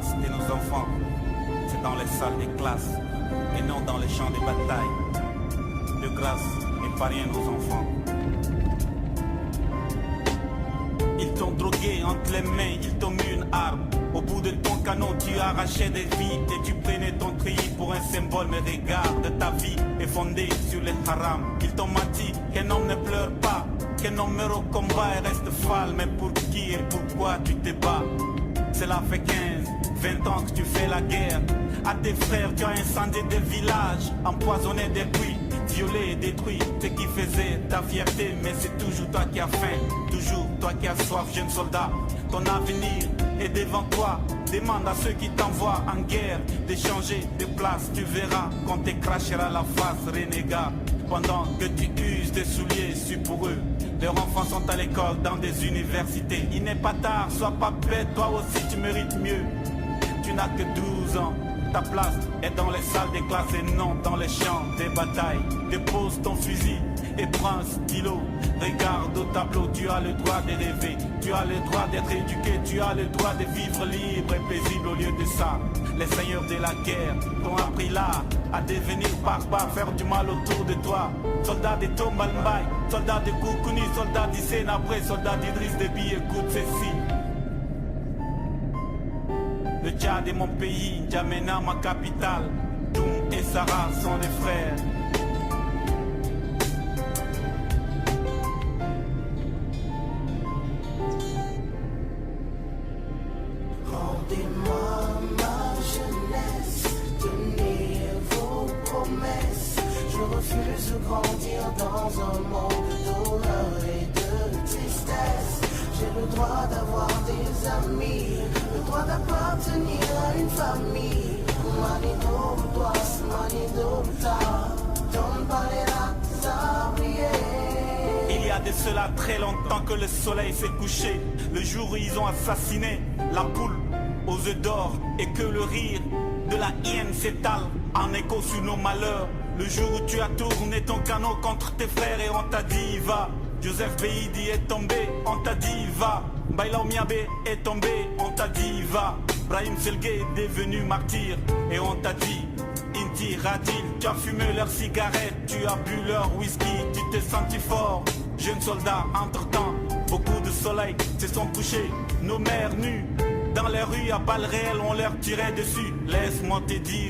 place de nos enfants, c'est dans les salles des classes et non dans les champs de bataille. De grâce, épargnez nos enfants. Ils t'ont drogué entre les mains, ils t'ont mis une arme. Au bout de ton canon, tu arrachais des vies et tu prenais ton treillis pour un symbole. Mais regarde, ta vie est fondée sur les haram. Ils t'ont menti qu'un homme ne pleure pas, qu'un homme meurt au combat et reste fâle. Mais pour qui et pourquoi tu te bats? Cela fait 15, 20 ans que tu fais la guerre. À tes frères, tu as incendié des villages, empoisonné des puits, violé et détruit ce qui faisait ta fierté. Mais c'est toujours toi qui as faim, toujours toi qui as soif, jeune soldat. Ton avenir est devant toi. Demande à ceux qui t'envoient en guerre de changer de place. Tu verras qu'on te crachera la face, renégat. Pendant que tu uses des souliers, suis pour eux. Leurs enfants sont à l'école, dans des universités. Il n'est pas tard, sois pas bête, toi aussi tu mérites mieux. Tu n'as que 12 ans, ta place est dans les salles des classes et non dans les champs des batailles. Dépose ton fusil et prends un stylo. Regarde au tableau, tu as le droit de rêver. Tu as le droit d'être éduqué, tu as le droit de vivre libre et paisible. Au lieu de ça, les seigneurs de la guerre t'ont appris là à devenir barbare, faire du mal autour de toi. Soldat de Tombalmbaye, soldat de Koukouni, soldat d'Hissène après, soldat d'Idriss Déby, écoute ceci. Le Tchad est mon pays, N'Djamena ma capitale. Doum et Sarah sont des frères. Rendez-moi ma jeunesse, tenez vos promesses. Je refuse de grandir dans un monde de douleur et de tristesse. J'ai le droit d'avoir des amis, le droit d'appartenir à une famille. Manido, toi, manido, ta, donne pas les rates à briller. Il y a de cela très longtemps que le soleil s'est couché. Le jour où ils ont assassiné la poule aux œufs d'or et que le rire de la hyène s'étale en écho sur nos malheurs. Le jour où tu as tourné ton canon contre tes frères et on t'a dit va. Joseph Beidi est tombé, on t'a dit va. Baila Miabe est tombé, on t'a dit va. Brahim Selge est devenu martyr et on t'a dit Inti Radil, tu as fumé leurs cigarettes, tu as bu leur whisky, tu t'es senti fort. Jeune soldat, entre-temps, beaucoup de soleil se sont couchés, nos mères nues. Dans les rues à balles réelles, on leur tirait dessus. Laisse-moi te dire